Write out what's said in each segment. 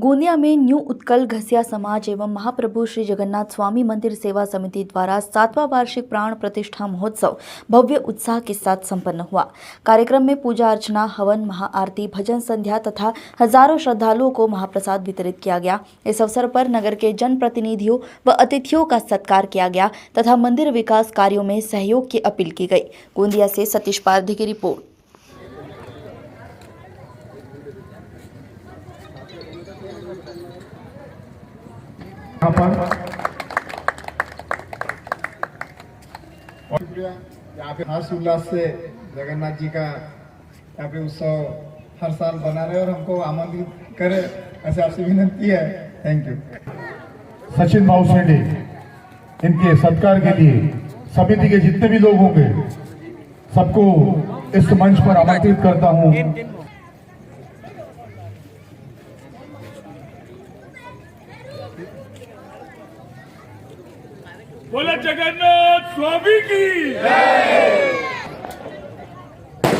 गोंदिया में न्यू उत्कल घसिया समाज एवं महाप्रभु श्री जगन्नाथ स्वामी मंदिर सेवा समिति द्वारा 7वां वार्षिक प्राण प्रतिष्ठा महोत्सव भव्य उत्साह के साथ संपन्न हुआ। कार्यक्रम में पूजा अर्चना, हवन, महाआरती, भजन संध्या तथा हजारों श्रद्धालुओं को महाप्रसाद वितरित किया गया। इस अवसर पर नगर के जनप्रतिनिधियों व अतिथियों का सत्कार किया गया तथा मंदिर विकास कार्यों में सहयोग की अपील की गई। गोंदिया से सतीश पारधी की रिपोर्ट। यहाँ पर और यहाँ पे हर्ष उल्लास से जगन्नाथ जी का यहाँ पे उत्सव हर साल बना रहे और हमको आमंत्रित करे, ऐसे आपसे विनती है। Thank you. सचिन माउसेंडे, इनके सत्कार के लिए समिति के जितने भी लोग होंगे सबको इस मंच पर आमंत्रित करता हूँ। बोले जगन्नाथ स्वामी की जय।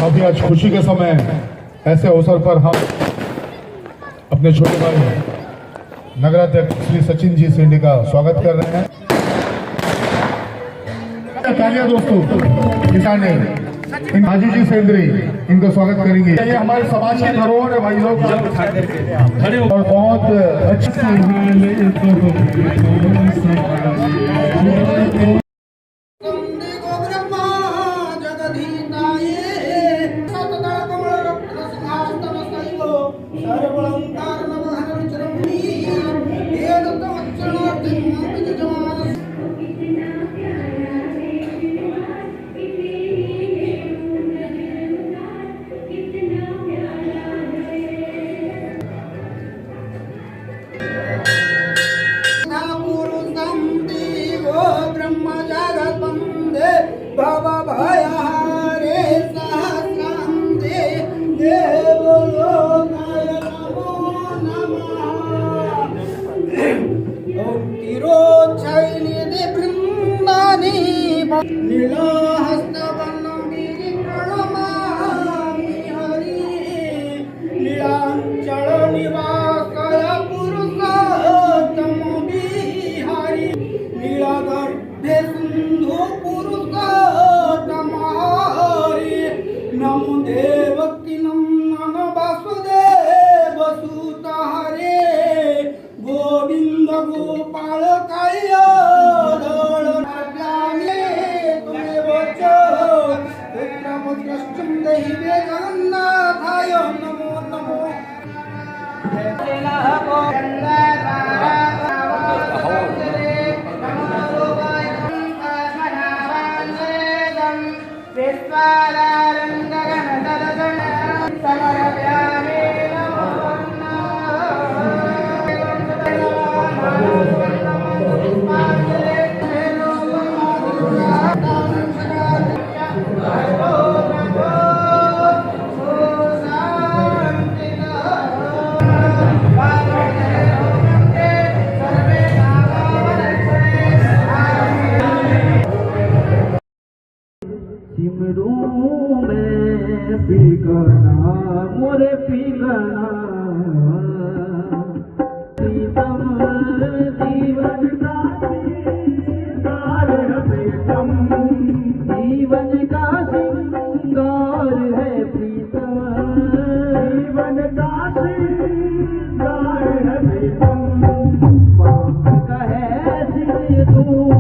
अभी आज खुशी के समय ऐसे अवसर पर हम अपने छोटे भाई नगराध्यक्ष श्री सचिन जी सेंडी का स्वागत कर रहे हैं। तालियां दोस्तों, किसान हाजी जी सेंद्री इनका स्वागत करेंगे। ये हमारे समाज की धरोहर है भाई लोग, और बहुत अच्छी बाबा भयारे सहस्रांते देवो लोकाय नमो नमः। तिरोच्चैनिधि बृन्दानि नीलहस्तवन्नगिरि प्रणमामि हरि। नीलाञ्चल निवासाय पुरुषोत्तम बिहारी। नीलगर्भे सिन्धु नमो देवकी नमः वासुदेव सुत हरे। गोविंद गोपाल कल्याण तुम्हें पुत्रपुत्रश्चम दैवे जगन्नाथाय नमो नमो। सिमरू में पिघना मोरे पिघना प्रीतम जीवन का श्रृंगार है प्रीतम। जीवन का श्रृंगार है प्रीतम। जीवन का श्रृंगार है प्रीतम। बाप का है सिंदूर,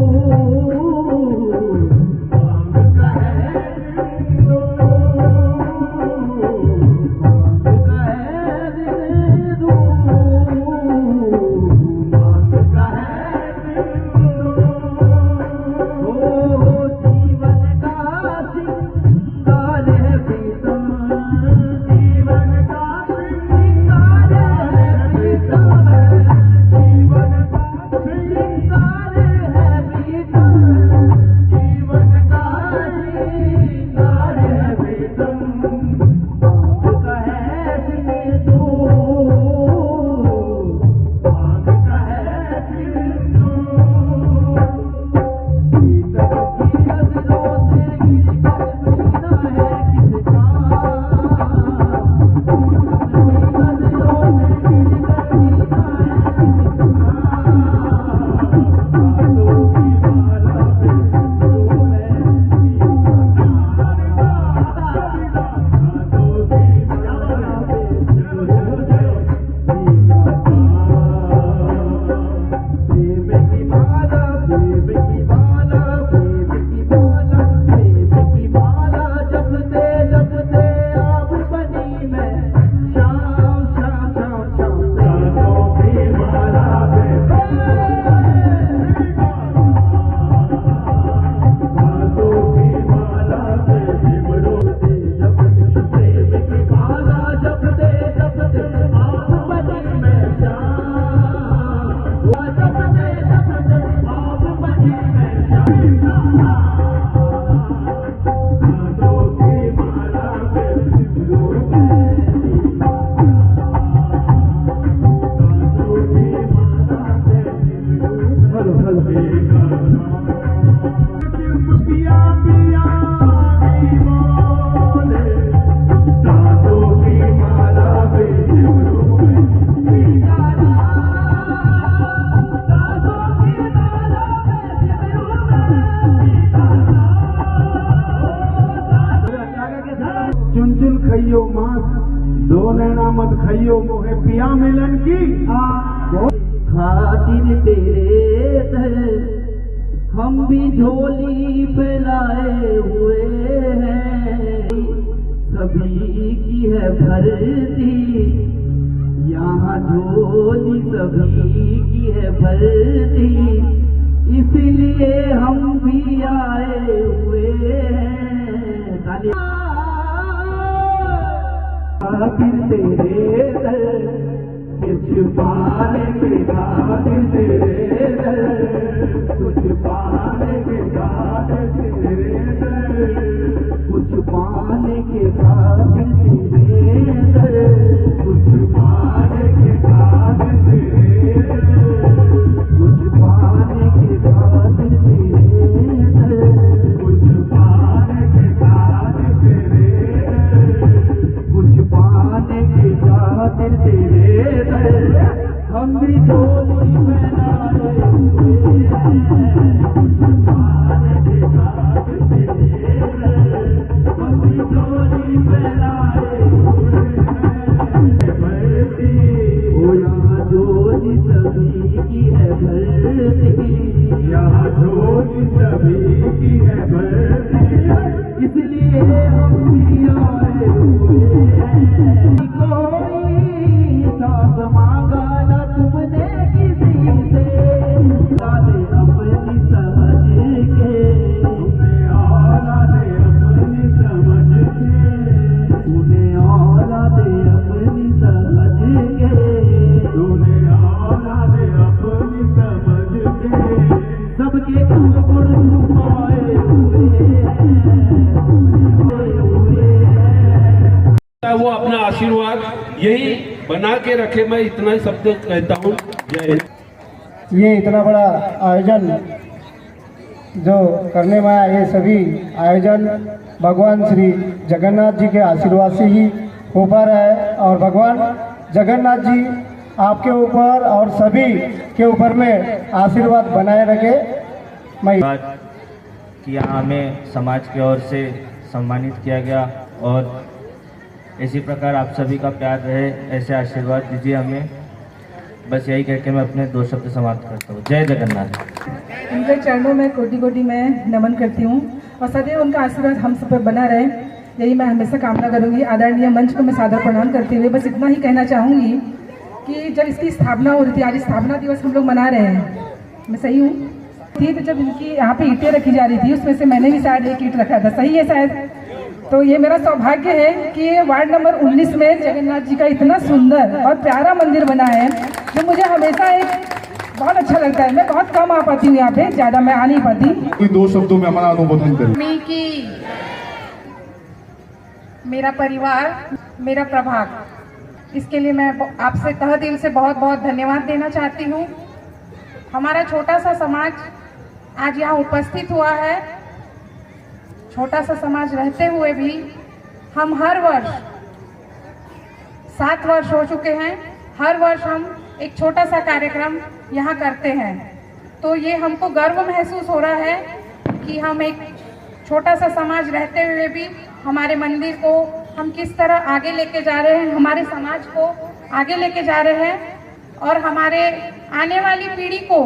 माला, प्रेम की माला, प्रेम की माला, प्रेम की माला जपते जपते आप बनी मैं श्याम श्याम श्याम श्याम। सासों की माला पे सासों की माला पे सिमरो दे जपते प्रेम की माला जपते जपते आप बनी मैं श्याम। जपते जपते आप बनी मैं श्याम। सासों की माला पे सिमरो दे सासों की माला पे सिमरो दे। सिर्फ पिया पिया की बोले सासों की माला पे सिमरो पिया सासों की माला पे सिमरो। चुन चुन खइयो मांस, दो नैना मत खइयो मोहे पिया मिलन की खातिर तेरे दर हम भी झोली फैलाए हुए हैं। सभी की है भरती यहाँ झोली, सभी की है भरती, इसलिए हम भी आए हुए हैं। खातिर तेरे दर कुछ पाने के खातिर तेरे दर कुछ पाने के खातिर तेरे दर कुछ पाने के खातिर तेरे दर कुछ पाने के खातिर तेरे दर कुछ पाने के खातिर तेरे दर कुछ पाने के खातिर तेरे दर कुछ पाने के खातिर तेरे दर हम भी झोली फैलाए हुए हैं। कुछ पाने के खातिर तेरे दर हम भी झोली फैलाए हुए हैं। भरती हो यहाँ झोली सभी की है भरती, यहाँ झोली सभी की है भरती, इसलिए हम भी आए हुए हैं। कोई हिसाब मांगा न तुमने किसी से, दादे अपनी समझ के तुम्हें औलादे अपनी समझ के तूने औलादे अपनी समझ के तूने औलादे अपनी समझ के सबके गुण छुपाए हुए हैं। वो अपना आशीर्वाद यही बना के रखे। मैं इतना ही शब्द कहता हूँ। जय हिंद। ये इतना बड़ा आयोजन जो करने में आया, ये सभी आयोजन भगवान श्री जगन्नाथ जी के आशीर्वाद से ही हो पा रहा है। और भगवान जगन्नाथ जी आपके ऊपर और सभी के ऊपर में आशीर्वाद बनाए रखे। मैं कि यहाँ हमें समाज की ओर से सम्मानित किया गया और इसी प्रकार आप सभी का प्यार रहे, ऐसे आशीर्वाद दीजिए हमें। बस यही कहकर मैं अपने दो शब्द समाप्त करता हूँ। जय जगन्नाथ। उनके चरणों में कोटि कोटि में नमन करती हूँ और सदैव उनका आशीर्वाद हम सब पर बना रहे, यही मैं हमेशा कामना करूँगी। आदरणीय मंच को मैं सादर प्रणाम करते हुए बस इतना ही कहना चाहूँगी कि जब इसकी स्थापना हो रही थी, आज स्थापना दिवस हम लोग मना रहे हैं, मैं सही हूँ? थी तो जब इनकी यहाँ पे ईंटें रखी जा रही थी, उसमें से मैंने भी शायद एक ईंट रखा था, सही है शायद? तो ये मेरा सौभाग्य है कि वार्ड नंबर 19 में जगन्नाथ जी का इतना सुंदर और प्यारा मंदिर बना है, जो मुझे हमेशा एक बहुत अच्छा लगता है। मैं बहुत कम आ पाती हूँ यहाँ पे, ज़्यादा मैं आ नहीं पाती। कोई दो शब्दों में हमारा अनुमोदन करें। मेरा परिवार, मेरा प्रभाग, इसके लिए मैं आपसे तहे दिल से बहुत बहुत धन्यवाद देना चाहती हूँ। हमारा छोटा सा समाज आज यहाँ उपस्थित हुआ है। छोटा सा समाज रहते हुए भी हम हर वर्ष 7 वर्ष हो चुके हैं, हर वर्ष हम एक छोटा सा कार्यक्रम यहाँ करते हैं। तो ये हमको गर्व महसूस हो रहा है कि हम एक छोटा सा समाज रहते हुए भी हमारे मंदिर को हम किस तरह आगे लेके जा रहे हैं, हमारे समाज को आगे लेके जा रहे हैं और हमारे आने वाली पीढ़ी को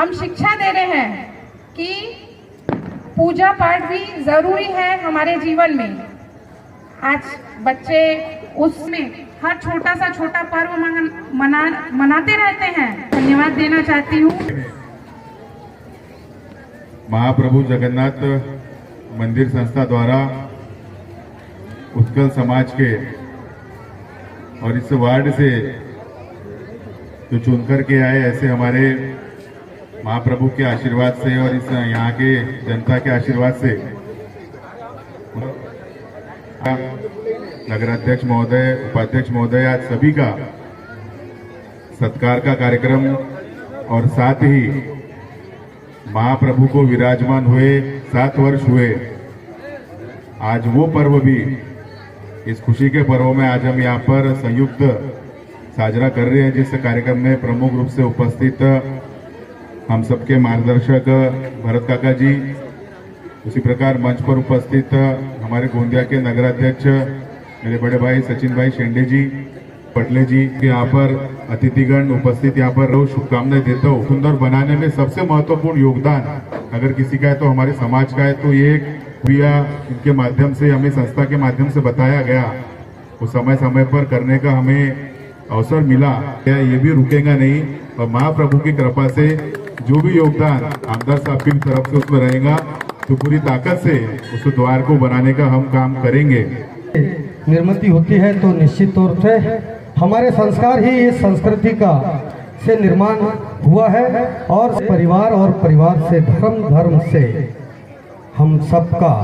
हम शिक्षा दे रहे हैं कि पूजा पाठ भी ज़रूरी है हमारे जीवन में। आज बच्चे उसमें हर छोटा सा छोटा पर्व मनाते रहते हैं। धन्यवाद देना चाहती हूँ। महाप्रभु जगन्नाथ मंदिर संस्था द्वारा उत्कल समाज के और इस वार्ड से जो चुनकर के आए ऐसे हमारे महाप्रभु के आशीर्वाद से और इस यहाँ के जनता के आशीर्वाद से नगराध्यक्ष महोदय, उपाध्यक्ष महोदय, आज सभी का सत्कार का कार्यक्रम और साथ ही महाप्रभु को विराजमान हुए 7 वर्ष हुए, आज वो पर्व भी, इस खुशी के पर्व में आज हम यहाँ पर संयुक्त साझा कर रहे हैं, जिस कार्यक्रम में प्रमुख रूप से उपस्थित हम सबके मार्गदर्शक भरत काका जी, उसी प्रकार मंच पर उपस्थित हमारे गोंदिया के नगराध्यक्ष मेरे बड़े भाई सचिन भाई शेंडे जी, पटले जी, यहाँ पर अतिथिगण उपस्थित, यहाँ पर रोज शुभकामनाएं देता हूँ। सुंदर बनाने में सबसे महत्वपूर्ण योगदान अगर किसी का है तो हमारे समाज का है। तो ये क्रिया इनके माध्यम से हमें संस्था के माध्यम से बताया गया, वो समय समय पर करने का हमें अवसर मिला, ये भी रुकेगा नहीं। और महाप्रभु की कृपा से जो भी योगदान आमदार साहब की तरफ से उसमें रहेगा तो पूरी ताकत से उस द्वार को बनाने का हम काम करेंगे। निर्मित होती है तो निश्चित तौर से हमारे संस्कार ही इस संस्कृति का से निर्माण हुआ है और परिवार से धर्म से हम सबका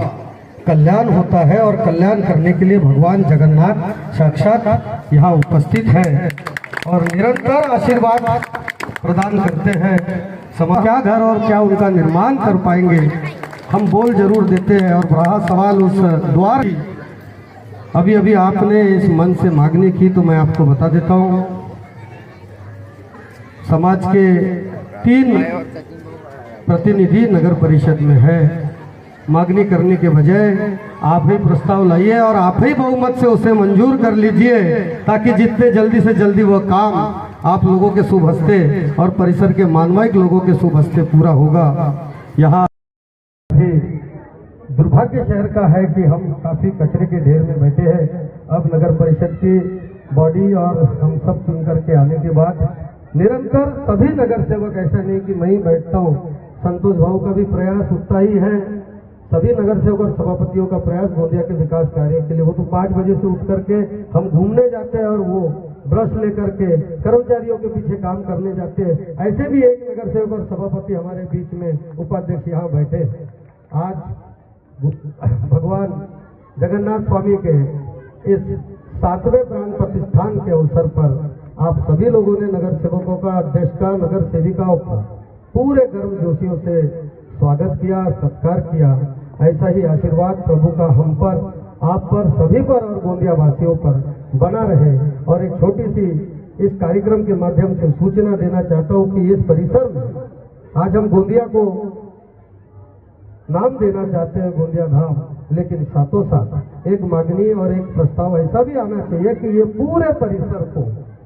कल्याण होता है और कल्याण करने के लिए भगवान जगन्नाथ साक्षात यहाँ उपस्थित हैं और निरंतर आशीर्वाद प्रदान करते हैं। क्या घर और क्या उनका निर्माण कर पाएंगे, हम बोल जरूर देते हैं। और रहा सवाल उस द्वार, अभी आपने इस मन से मांगनी की तो मैं आपको बता देता हूँ। समाज के 3 प्रतिनिधि नगर परिषद में है, मांगनी करने के बजाय आप ही प्रस्ताव लाइए और आप ही बहुमत से उसे मंजूर कर लीजिए, ताकि जितने जल्दी से जल्दी वह काम आप लोगों के शुभ हस्ते और परिसर के मानवाइक लोगों के शुभ हस्ते पूरा होगा। यहाँ दुर्भाग्य शहर का है कि हम काफी कचरे के ढेर में बैठे हैं। अब नगर परिषद की बॉडी और हम सब चुन करके आने के बाद निरंतर सभी नगर सेवक, ऐसा नहीं कि मैं ही बैठता हूँ, संतोष भाव का भी प्रयास उतना ही है, सभी नगर सेवक और सभापतियों का प्रयास गोंदिया के विकास कार्य के लिए। वो तो 5 बजे से उठ करके हम घूमने जाते हैं और वो ब्रश लेकर के कर्मचारियों के पीछे काम करने जाते हैं। ऐसे भी एक नगर सेवक और सभापति हमारे बीच में उपाध्यक्ष यहाँ बैठे। आज भगवान जगन्नाथ स्वामी के इस 7वें प्राण प्रतिष्ठान के अवसर पर आप सभी लोगों ने नगर सेवकों का, अध्यक्ष का, नगर सेविकाओं का पूरे गर्मजोशियों से स्वागत किया, सत्कार किया। ऐसा ही आशीर्वाद प्रभु का हम पर, आप पर, सभी पर और गोंदिया वासियों पर बना रहे। और एक छोटी सी इस कार्यक्रम के माध्यम से सूचना देना चाहता हूँ कि इस परिसर में आज हम गोंदिया को नाम देना चाहते हैं गोंदिया धाम, लेकिन साथों साथ एक मांगनी और एक प्रस्ताव ऐसा भी आना चाहिए कि ये पूरे परिसर को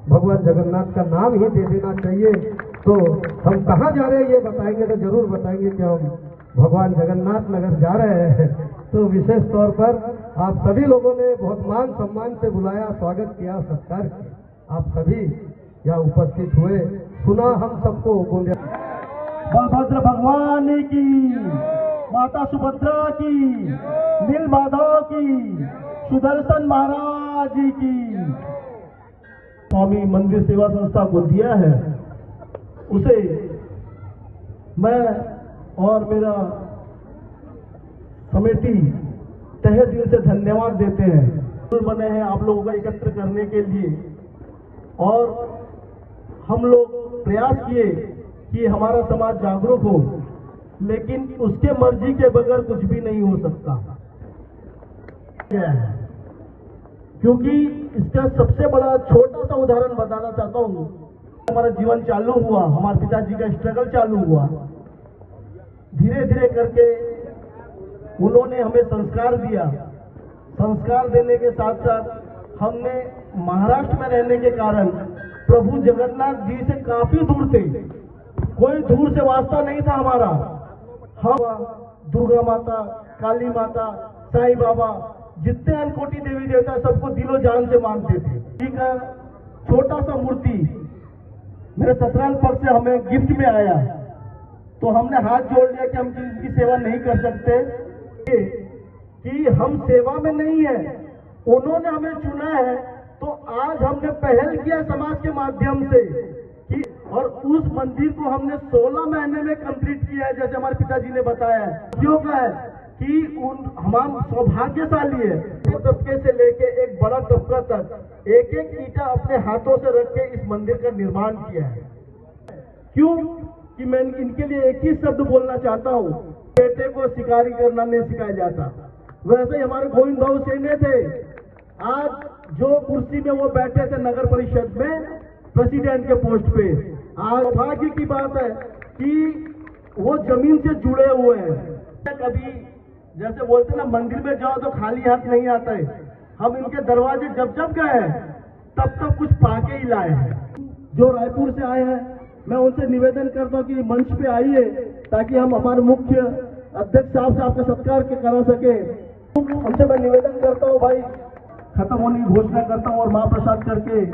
भगवान जगन्नाथ का नाम ही दे देना चाहिए। तो हम कहाँ जा रहे हैं ये बताएंगे तो जरूर बताएंगे कि हम भगवान जगन्नाथ नगर जा रहे हैं। तो विशेष तौर पर आप सभी लोगों ने बहुत मान सम्मान से बुलाया, स्वागत किया, सत्कार किया। आप सभी यहाँ उपस्थित हुए, सुना हम सबको गोंदिया। बलभद्र भगवान की, माता सुभद्रा की, नील माधव की, सुदर्शन महाराज की। स्वामी मंदिर सेवा संस्था गोंदिया है, उसे मैं और मेरा समिति तहे दिल से धन्यवाद देते हैं। बने हैं आप लोगों का एकत्र करने के लिए और हम लोग प्रयास किए कि हमारा समाज जागरूक हो, लेकिन उसके मर्जी के बगैर कुछ भी नहीं हो सकता, क्योंकि इसका सबसे बड़ा छोटा सा उदाहरण बताना चाहता हूँ। हमारा जीवन चालू हुआ, हमारे पिताजी का स्ट्रगल चालू हुआ, धीरे धीरे करके उन्होंने हमें संस्कार दिया। संस्कार देने के साथ साथ हमने महाराष्ट्र में रहने के कारण प्रभु जगन्नाथ जी से काफी दूर थे, कोई दूर से वास्ता नहीं था हमारा। हम दुर्गा माता, काली माता, साईं बाबा, जितने अनकोटी देवी देवता सबको दिलो जान से मानते थे। ठीक है, छोटा सा मूर्ति मेरे ससुराल पक्ष से हमें गिफ्ट में आया, तो हमने हाथ जोड़ लिया कि हम इनकी सेवा नहीं कर सकते, कि हम सेवा में नहीं है, उन्होंने हमें चुना है। तो आज हमने पहल किया समाज के माध्यम से कि, और उस मंदिर को हमने 16 महीने में कंप्लीट किया है। जैसे हमारे पिताजी ने बताया है, क्यों का है कि हम सौभाग्यशाली है। तबके से लेके एक बड़ा तबका तक एक एक ईटा अपने हाथों से रख के इस मंदिर का निर्माण किया है। क्यों कि मैं इनके लिए एक ही शब्द बोलना चाहता हूँ, बेटे को शिकारी करना नहीं सिखाया जाता। वैसे ही हमारे गोविंद भाऊ सेने थे, आज जो कुर्सी में वो बैठे थे नगर परिषद में प्रेसिडेंट के पोस्ट पे, आज भाग्य की बात है कि वो जमीन से जुड़े हुए हैं। कभी जैसे बोलते ना, मंदिर में जाओ तो खाली हाथ नहीं आता है। हम इनके दरवाजे जब जब गए तब तब कुछ पाके ही लाए हैं। जो रायपुर से आए हैं, मैं उनसे निवेदन करता हूँ कि मंच पे आइए, ताकि हम हमारे मुख्य अध्यक्ष साहब से आपका सत्कार करा सके। उनसे मैं निवेदन करता हूँ भाई, खत्म होने की घोषणा करता हूँ और महाप्रसाद करके